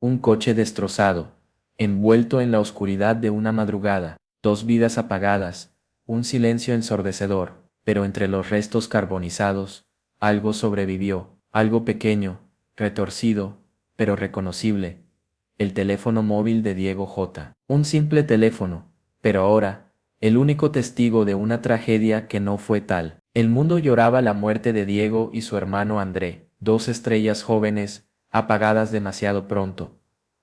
Un coche destrozado, envuelto en la oscuridad de una madrugada, dos vidas apagadas, un silencio ensordecedor, pero entre los restos carbonizados, algo sobrevivió, algo pequeño, retorcido, pero reconocible. El teléfono móvil de Diego J. Un simple teléfono, pero ahora, el único testigo de una tragedia que no fue tal. El mundo lloraba la muerte de Diego y su hermano André, dos estrellas jóvenes, apagadas demasiado pronto.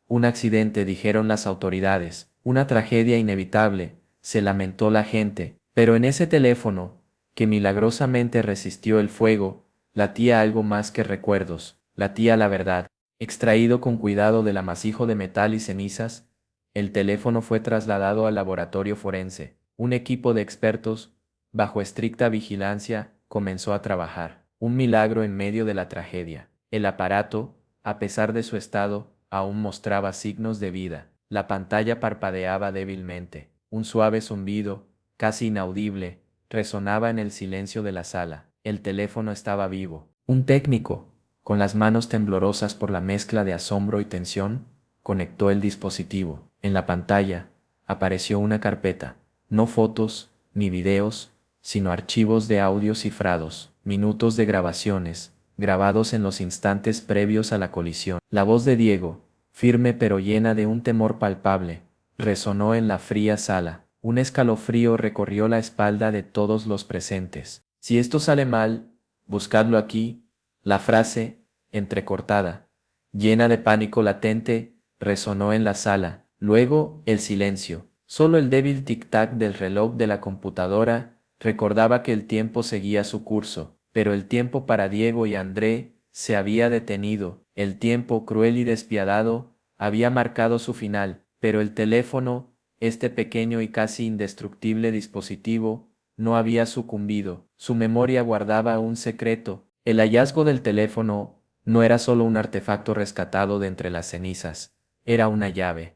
Un accidente, dijeron las autoridades, una tragedia inevitable, se lamentó la gente, pero en ese teléfono, que milagrosamente resistió el fuego, latía algo más que recuerdos, latía la verdad. Extraído con cuidado del amasijo de metal y cenizas, el teléfono fue trasladado al laboratorio forense. Un equipo de expertos, bajo estricta vigilancia, comenzó a trabajar. Un milagro en medio de la tragedia. El aparato, a pesar de su estado, aún mostraba signos de vida. La pantalla parpadeaba débilmente. Un suave zumbido, casi inaudible, resonaba en el silencio de la sala. El teléfono estaba vivo. Un técnico, con las manos temblorosas por la mezcla de asombro y tensión, conectó el dispositivo. En la pantalla apareció una carpeta, no fotos ni videos, sino archivos de audio cifrados, minutos de grabaciones, grabados en los instantes previos a la colisión. La voz de Diego, firme pero llena de un temor palpable, resonó en la fría sala. Un escalofrío recorrió la espalda de todos los presentes. Si esto sale mal, buscadlo aquí. La frase, entrecortada, llena de pánico latente, resonó en la sala. Luego, el silencio. Solo el débil tic-tac del reloj de la computadora recordaba que el tiempo seguía su curso, pero el tiempo para Diego y André se había detenido. El tiempo, cruel y despiadado, había marcado su final, pero el teléfono, este pequeño y casi indestructible dispositivo, no había sucumbido. Su memoria guardaba un secreto. El hallazgo del teléfono no era solo un artefacto rescatado de entre las cenizas, era una llave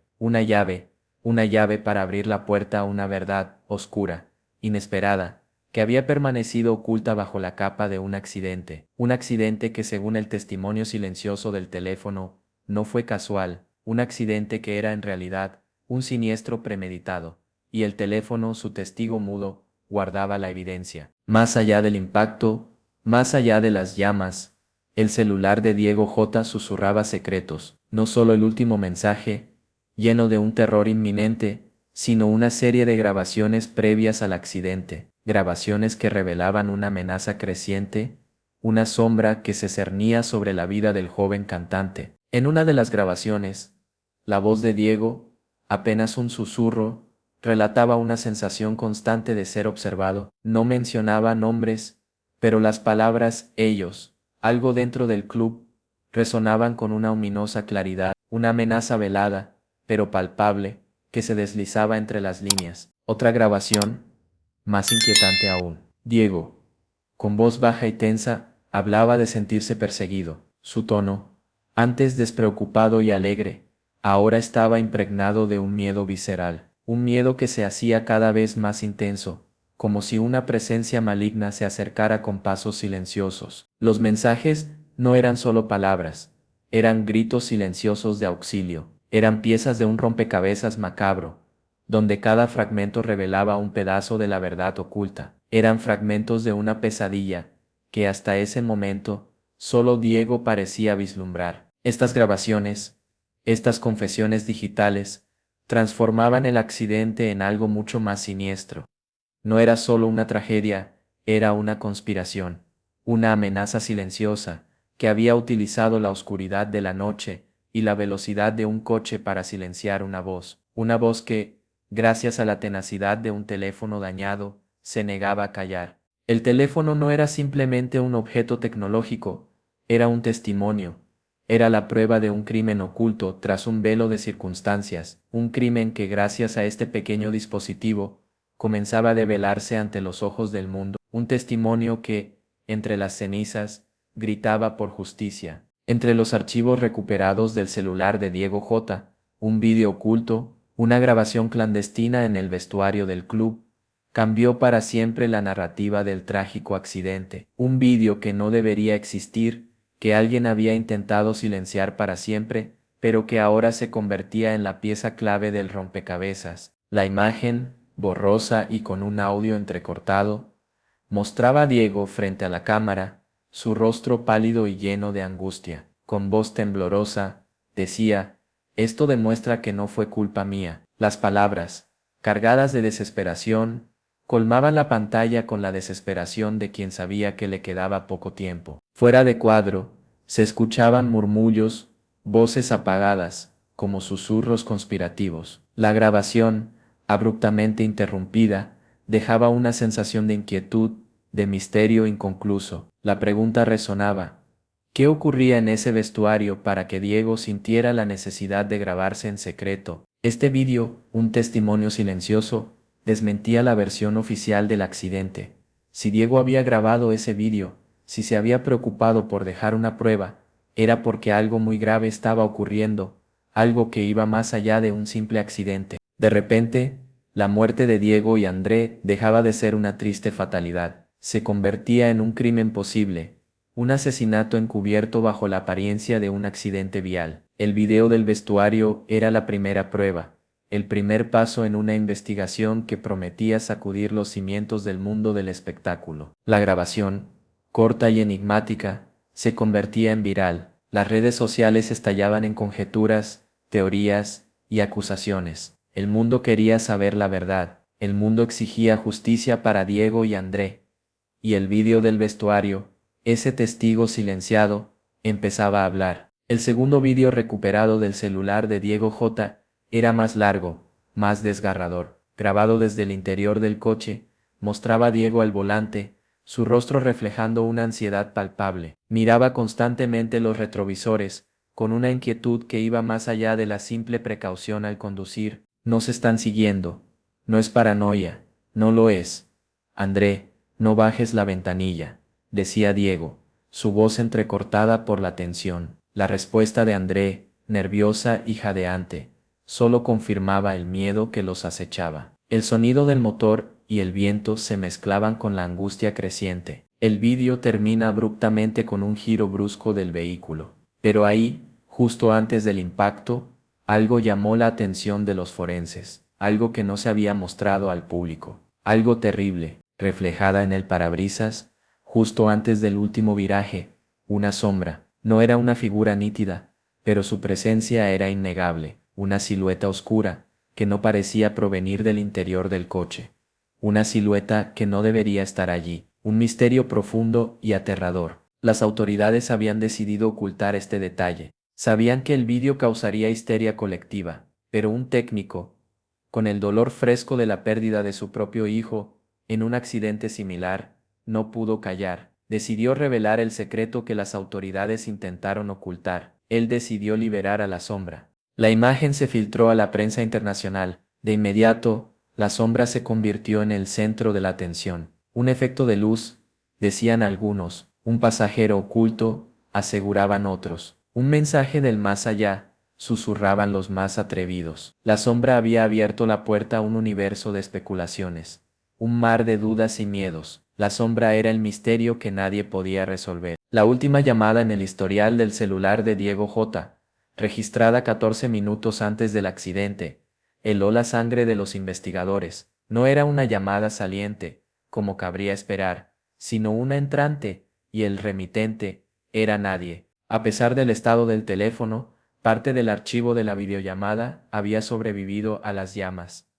para abrir la puerta a una verdad oscura, inesperada, que había permanecido oculta bajo la capa de un accidente que según el testimonio silencioso del teléfono, no fue casual, un accidente que era en realidad un siniestro premeditado, y el teléfono, su testigo mudo, guardaba la evidencia. Más allá del impacto, más allá de las llamas, el celular de Diego J. susurraba secretos, no solo el último mensaje, lleno de un terror inminente, sino una serie de grabaciones previas al accidente, grabaciones que revelaban una amenaza creciente, una sombra que se cernía sobre la vida del joven cantante. En una de las grabaciones, la voz de Diego, apenas un susurro, relataba una sensación constante de ser observado. No mencionaba nombres, pero las palabras ellos, algo dentro del club, resonaban con una ominosa claridad, una amenaza velada, pero palpable, que se deslizaba entre las líneas. Otra grabación, más inquietante aún. Diego, con voz baja y tensa, hablaba de sentirse perseguido. Su tono, antes despreocupado y alegre, ahora estaba impregnado de un miedo visceral, un miedo que se hacía cada vez más intenso, como si una presencia maligna se acercara con pasos silenciosos. Los mensajes no eran solo palabras, eran gritos silenciosos de auxilio, eran piezas de un rompecabezas macabro, donde cada fragmento revelaba un pedazo de la verdad oculta. Eran fragmentos de una pesadilla, que hasta ese momento, solo Diego parecía vislumbrar. Estas grabaciones, estas confesiones digitales, transformaban el accidente en algo mucho más siniestro. No era solo una tragedia, era una conspiración, una amenaza silenciosa, que había utilizado la oscuridad de la noche y la velocidad de un coche para silenciar una voz que, gracias a la tenacidad de un teléfono dañado, se negaba a callar. El teléfono no era simplemente un objeto tecnológico, era un testimonio, era la prueba de un crimen oculto tras un velo de circunstancias, un crimen que gracias a este pequeño dispositivo, comenzaba a develarse ante los ojos del mundo, un testimonio que, entre las cenizas, gritaba por justicia. Entre los archivos recuperados del celular de Diego J., un vídeo oculto, una grabación clandestina en el vestuario del club, cambió para siempre la narrativa del trágico accidente. Un vídeo que no debería existir, que alguien había intentado silenciar para siempre, pero que ahora se convertía en la pieza clave del rompecabezas. La imagen, borrosa y con un audio entrecortado, mostraba a Diego frente a la cámara, su rostro pálido y lleno de angustia. Con voz temblorosa, decía: «Esto demuestra que no fue culpa mía». Las palabras, cargadas de desesperación, colmaban la pantalla con la desesperación de quien sabía que le quedaba poco tiempo. Fuera de cuadro, se escuchaban murmullos, voces apagadas, como susurros conspirativos. La grabación, abruptamente interrumpida, dejaba una sensación de inquietud, de misterio inconcluso. La pregunta resonaba: ¿qué ocurría en ese vestuario para que Diego sintiera la necesidad de grabarse en secreto? Este vídeo, un testimonio silencioso, desmentía la versión oficial del accidente. Si Diego había grabado ese vídeo, si se había preocupado por dejar una prueba, era porque algo muy grave estaba ocurriendo, algo que iba más allá de un simple accidente. De repente, la muerte de Diego y André dejaba de ser una triste fatalidad, se convertía en un crimen posible, un asesinato encubierto bajo la apariencia de un accidente vial. El video del vestuario era la primera prueba, el primer paso en una investigación que prometía sacudir los cimientos del mundo del espectáculo. La grabación, corta y enigmática, se convertía en viral. Las redes sociales estallaban en conjeturas, teorías y acusaciones. El mundo quería saber la verdad. El mundo exigía justicia para Diego y André. Y el vídeo del vestuario, ese testigo silenciado, empezaba a hablar. El segundo vídeo recuperado del celular de Diego J. era más largo, más desgarrador. Grabado desde el interior del coche, mostraba a Diego al volante, su rostro reflejando una ansiedad palpable. Miraba constantemente los retrovisores, con una inquietud que iba más allá de la simple precaución al conducir. «Nos están siguiendo. No es paranoia, no lo es. André, no bajes la ventanilla», decía Diego, su voz entrecortada por la tensión. La respuesta de André, nerviosa y jadeante, solo confirmaba el miedo que los acechaba. El sonido del motor y el viento se mezclaban con la angustia creciente. El vídeo termina abruptamente con un giro brusco del vehículo. Pero ahí, justo antes del impacto, algo llamó la atención de los forenses, algo que no se había mostrado al público, algo terrible, reflejada en el parabrisas, justo antes del último viraje, una sombra. No era una figura nítida, pero su presencia era innegable, una silueta oscura, que no parecía provenir del interior del coche. Una silueta que no debería estar allí, un misterio profundo y aterrador. Las autoridades habían decidido ocultar este detalle. Sabían que el vídeo causaría histeria colectiva, pero un técnico, con el dolor fresco de la pérdida de su propio hijo, en un accidente similar, no pudo callar. Decidió revelar el secreto que las autoridades intentaron ocultar. Él decidió liberar a la sombra. La imagen se filtró a la prensa internacional. De inmediato, la sombra se convirtió en el centro de la atención. Un efecto de luz, decían algunos, un pasajero oculto, aseguraban otros. Un mensaje del más allá, susurraban los más atrevidos. La sombra había abierto la puerta a un universo de especulaciones, un mar de dudas y miedos. La sombra era el misterio que nadie podía resolver. La última llamada en el historial del celular de Diego J., registrada 14 minutos antes del accidente, heló la sangre de los investigadores. No era una llamada saliente, como cabría esperar, sino una entrante, y el remitente era nadie. A pesar del estado del teléfono, parte del archivo de la videollamada había sobrevivido a las llamas.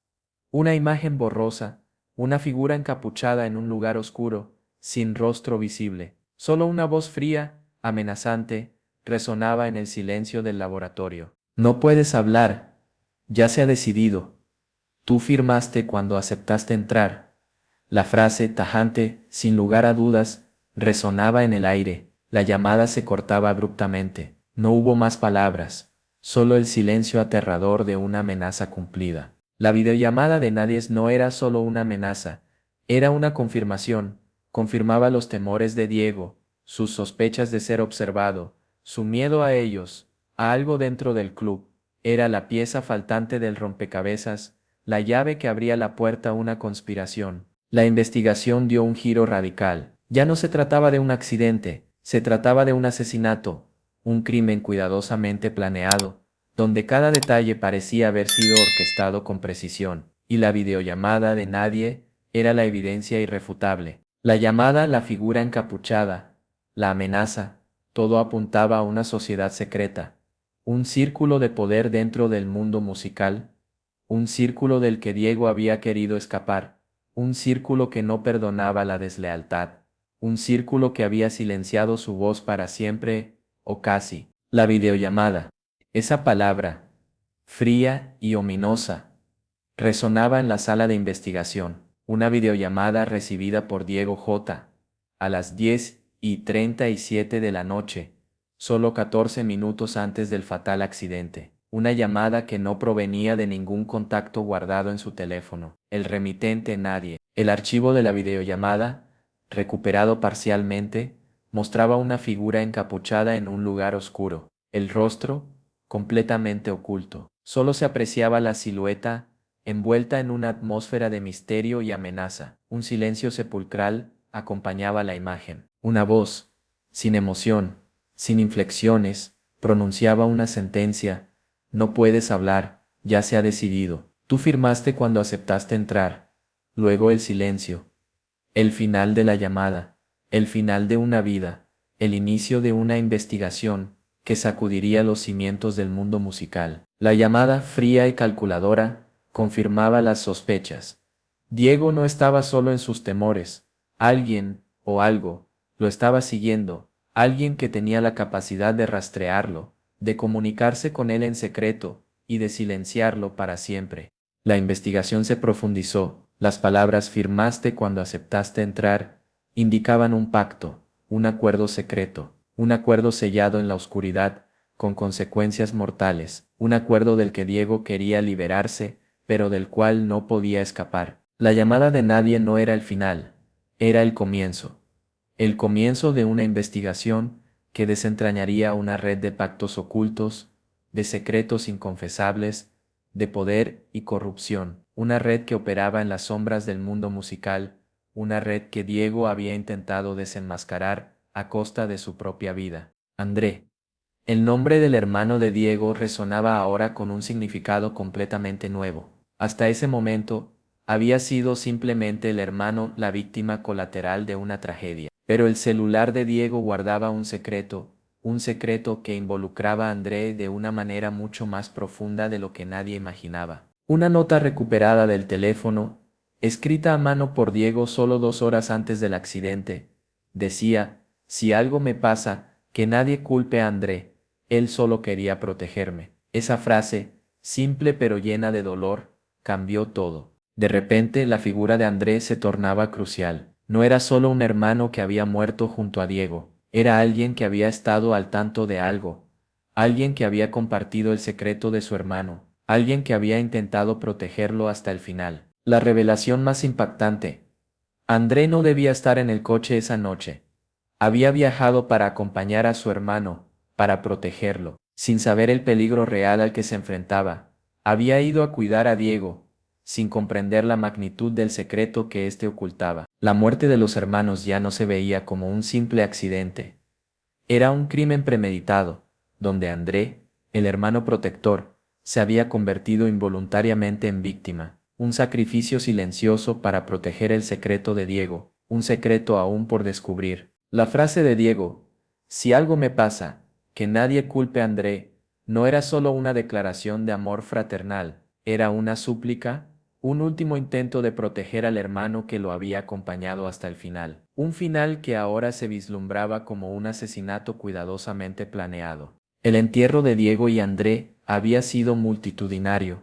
Una imagen borrosa, una figura encapuchada en un lugar oscuro, sin rostro visible. Solo una voz fría, amenazante, resonaba en el silencio del laboratorio. «No puedes hablar. Ya se ha decidido. Tú firmaste cuando aceptaste entrar». La frase tajante, sin lugar a dudas, resonaba en el aire. La llamada se cortaba abruptamente. No hubo más palabras, solo el silencio aterrador de una amenaza cumplida. La videollamada de Nadies no era solo una amenaza, era una confirmación. Confirmaba los temores de Diego, sus sospechas de ser observado, su miedo a ellos, a algo dentro del club. Era la pieza faltante del rompecabezas, la llave que abría la puerta a una conspiración. La investigación dio un giro radical. Ya no se trataba de un accidente, se trataba de un asesinato, un crimen cuidadosamente planeado, donde cada detalle parecía haber sido orquestado con precisión, y la videollamada de nadie era la evidencia irrefutable. La llamada, la figura encapuchada, la amenaza, todo apuntaba a una sociedad secreta, un círculo de poder dentro del mundo musical, un círculo del que Diego había querido escapar, un círculo que no perdonaba la deslealtad, un círculo que había silenciado su voz para siempre, o casi. La videollamada, esa palabra, fría y ominosa, resonaba en la sala de investigación. Una videollamada recibida por Diego J. a las 10:37 de la noche, solo 14 minutos antes del fatal accidente. Una llamada que no provenía de ningún contacto guardado en su teléfono. El remitente nadie. El archivo de la videollamada, recuperado parcialmente, mostraba una figura encapuchada en un lugar oscuro. El rostro, completamente oculto. Solo se apreciaba la silueta, envuelta en una atmósfera de misterio y amenaza. Un silencio sepulcral acompañaba la imagen. Una voz, sin emoción, sin inflexiones, pronunciaba una sentencia. No puedes hablar, ya se ha decidido. Tú firmaste cuando aceptaste entrar. Luego el silencio. El final de la llamada, el final de una vida, el inicio de una investigación que sacudiría los cimientos del mundo musical. La llamada fría y calculadora confirmaba las sospechas. Diego no estaba solo en sus temores. Alguien, o algo, lo estaba siguiendo, alguien que tenía la capacidad de rastrearlo, de comunicarse con él en secreto, y de silenciarlo para siempre. La investigación se profundizó. Las palabras firmaste cuando aceptaste entrar indicaban un pacto, un acuerdo secreto, un acuerdo sellado en la oscuridad, con consecuencias mortales, un acuerdo del que Diego quería liberarse, pero del cual no podía escapar. La llamada de nadie no era el final, era el comienzo de una investigación que desentrañaría una red de pactos ocultos, de secretos inconfesables, de poder y corrupción, una red que operaba en las sombras del mundo musical, una red que Diego había intentado desenmascarar a costa de su propia vida. André. El nombre del hermano de Diego resonaba ahora con un significado completamente nuevo. Hasta ese momento, había sido simplemente el hermano la víctima colateral de una tragedia. Pero el celular de Diego guardaba un secreto que involucraba a André de una manera mucho más profunda de lo que nadie imaginaba. Una nota recuperada del teléfono, escrita a mano por Diego solo 2 horas antes del accidente, decía: si algo me pasa, que nadie culpe a André, él solo quería protegerme. Esa frase, simple pero llena de dolor, cambió todo. De repente la figura de André se tornaba crucial. No era solo un hermano que había muerto junto a Diego, era alguien que había estado al tanto de algo, alguien que había compartido el secreto de su hermano, alguien que había intentado protegerlo hasta el final. La revelación más impactante. André no debía estar en el coche esa noche. Había viajado para acompañar a su hermano, para protegerlo, sin saber el peligro real al que se enfrentaba. Había ido a cuidar a Diego, sin comprender la magnitud del secreto que éste ocultaba. La muerte de los hermanos ya no se veía como un simple accidente. Era un crimen premeditado, donde André, el hermano protector, se había convertido involuntariamente en víctima. Un sacrificio silencioso para proteger el secreto de Diego, un secreto aún por descubrir. La frase de Diego, si algo me pasa, que nadie culpe a André, no era solo una declaración de amor fraternal, era una súplica, un último intento de proteger al hermano que lo había acompañado hasta el final. Un final que ahora se vislumbraba como un asesinato cuidadosamente planeado. El entierro de Diego y André había sido multitudinario,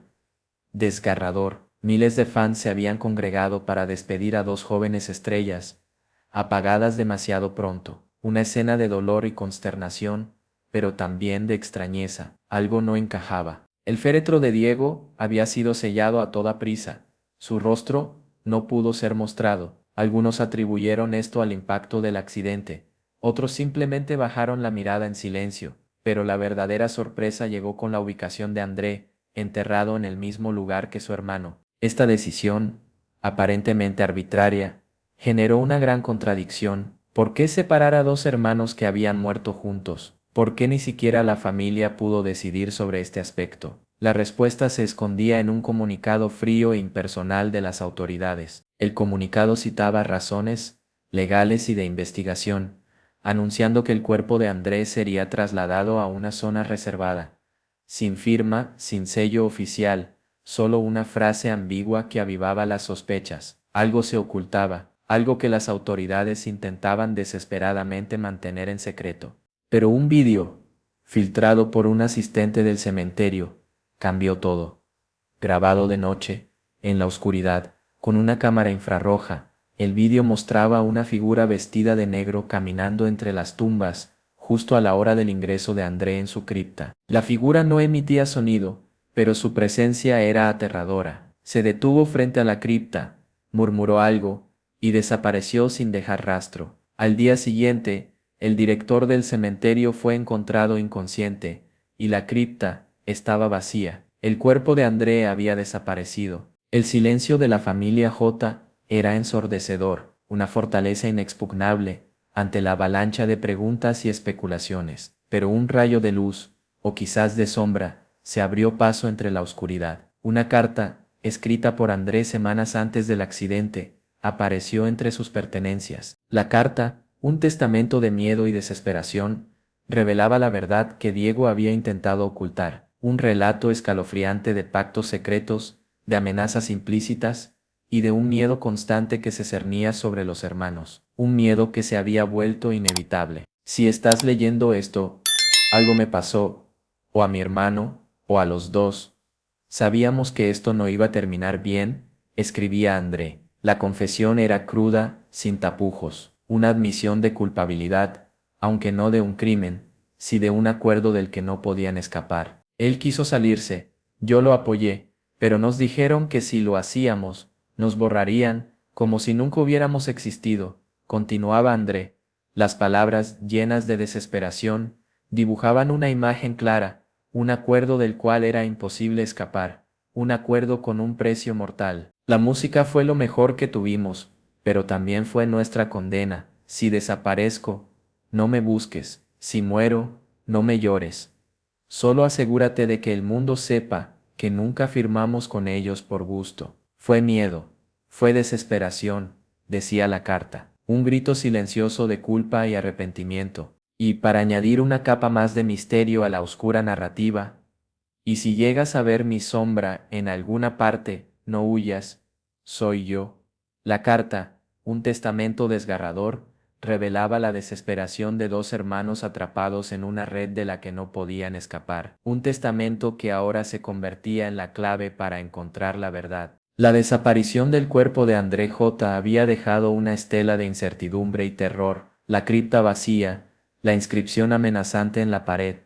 desgarrador. Miles de fans se habían congregado para despedir a dos jóvenes estrellas, apagadas demasiado pronto. Una escena de dolor y consternación, pero también de extrañeza. Algo no encajaba. El féretro de Diego había sido sellado a toda prisa. Su rostro no pudo ser mostrado. Algunos atribuyeron esto al impacto del accidente. Otros simplemente bajaron la mirada en silencio. Pero la verdadera sorpresa llegó con la ubicación de André, enterrado en el mismo lugar que su hermano. Esta decisión, aparentemente arbitraria, generó una gran contradicción. ¿Por qué separar a dos hermanos que habían muerto juntos? ¿Por qué ni siquiera la familia pudo decidir sobre este aspecto? La respuesta se escondía en un comunicado frío e impersonal de las autoridades. El comunicado citaba razones legales y de investigación, anunciando que el cuerpo de Andrés sería trasladado a una zona reservada, sin firma, sin sello oficial, solo una frase ambigua que avivaba las sospechas. Algo se ocultaba, algo que las autoridades intentaban desesperadamente mantener en secreto. Pero un vídeo, filtrado por un asistente del cementerio, cambió todo. Grabado de noche, en la oscuridad, con una cámara infrarroja, el vídeo mostraba una figura vestida de negro caminando entre las tumbas, justo a la hora del ingreso de André en su cripta. La figura no emitía sonido, pero su presencia era aterradora. Se detuvo frente a la cripta, murmuró algo, y desapareció sin dejar rastro. Al día siguiente, el director del cementerio fue encontrado inconsciente, y la cripta estaba vacía. El cuerpo de André había desaparecido. El silencio de la familia J era ensordecedor, una fortaleza inexpugnable ante la avalancha de preguntas y especulaciones. Pero un rayo de luz, o quizás de sombra, se abrió paso entre la oscuridad. Una carta, escrita por André semanas antes del accidente, apareció entre sus pertenencias. La carta, un testamento de miedo y desesperación, revelaba la verdad que Diego había intentado ocultar, un relato escalofriante de pactos secretos, de amenazas implícitas, y de un miedo constante que se cernía sobre los hermanos, un miedo que se había vuelto inevitable. Si estás leyendo esto, algo me pasó, o a mi hermano, o a los dos. Sabíamos que esto no iba a terminar bien, escribía André. La confesión era cruda, sin tapujos, una admisión de culpabilidad, aunque no de un crimen, sí de un acuerdo del que no podían escapar. Él quiso salirse, yo lo apoyé, pero nos dijeron que si lo hacíamos, nos borrarían, como si nunca hubiéramos existido, continuaba André. Las palabras, llenas de desesperación, dibujaban una imagen clara, un acuerdo del cual era imposible escapar, un acuerdo con un precio mortal. La música fue lo mejor que tuvimos, pero también fue nuestra condena. Si desaparezco, no me busques, si muero, no me llores. Solo asegúrate de que el mundo sepa que nunca firmamos con ellos por gusto. Fue miedo, fue desesperación, decía la carta, un grito silencioso de culpa y arrepentimiento. Y para añadir una capa más de misterio a la oscura narrativa, y si llegas a ver mi sombra en alguna parte, no huyas, soy yo. La carta, un testamento desgarrador, revelaba la desesperación de dos hermanos atrapados en una red de la que no podían escapar, un testamento que ahora se convertía en la clave para encontrar la verdad. La desaparición del cuerpo de André J. había dejado una estela de incertidumbre y terror, la cripta vacía, la inscripción amenazante en la pared.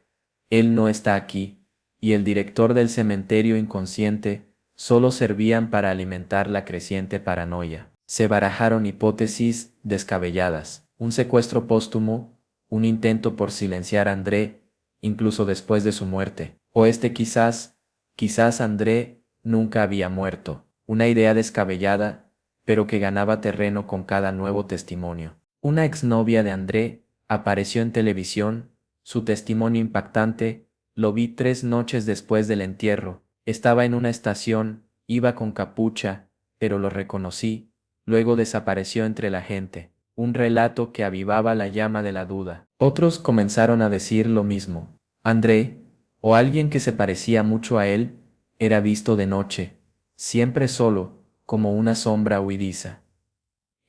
Él no está aquí, y el director del cementerio inconsciente, solo servían para alimentar la creciente paranoia. Se barajaron hipótesis descabelladas, un secuestro póstumo, un intento por silenciar a André, incluso después de su muerte, o quizás André nunca había muerto, una idea descabellada, pero que ganaba terreno con cada nuevo testimonio. Una exnovia de André apareció en televisión, su testimonio impactante. Lo vi 3 noches después del entierro. Estaba en una estación, iba con capucha, pero lo reconocí. Luego desapareció entre la gente. Un relato que avivaba la llama de la duda. Otros comenzaron a decir lo mismo. André, o alguien que se parecía mucho a él, era visto de noche, siempre solo, como una sombra huidiza.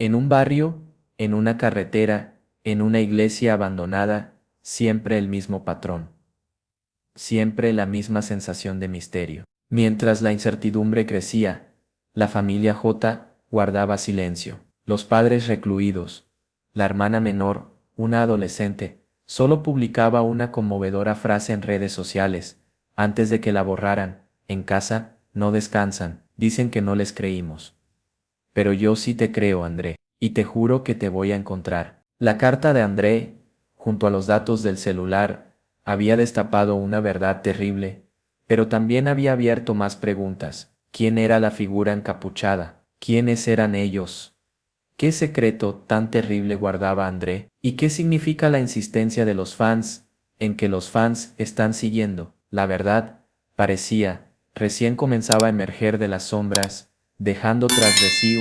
En un barrio, en una carretera, en una iglesia abandonada, siempre el mismo patrón. Siempre la misma sensación de misterio. Mientras la incertidumbre crecía, la familia J guardaba silencio. Los padres recluidos, la hermana menor, una adolescente, solo publicaba una conmovedora frase en redes sociales, antes de que la borraran: en casa, no descansan, dicen que no les creímos. Pero yo sí te creo, André, y te juro que te voy a encontrar. La carta de André, junto a los datos del celular, había destapado una verdad terrible, pero también había abierto más preguntas. ¿Quién era la figura encapuchada? ¿Quiénes eran ellos? ¿Qué secreto tan terrible guardaba André? ¿Y qué significa la insistencia de los fans en que los fans están siguiendo. La verdad, parecía, recién comenzaba a emerger de las sombras, dejando tras de sí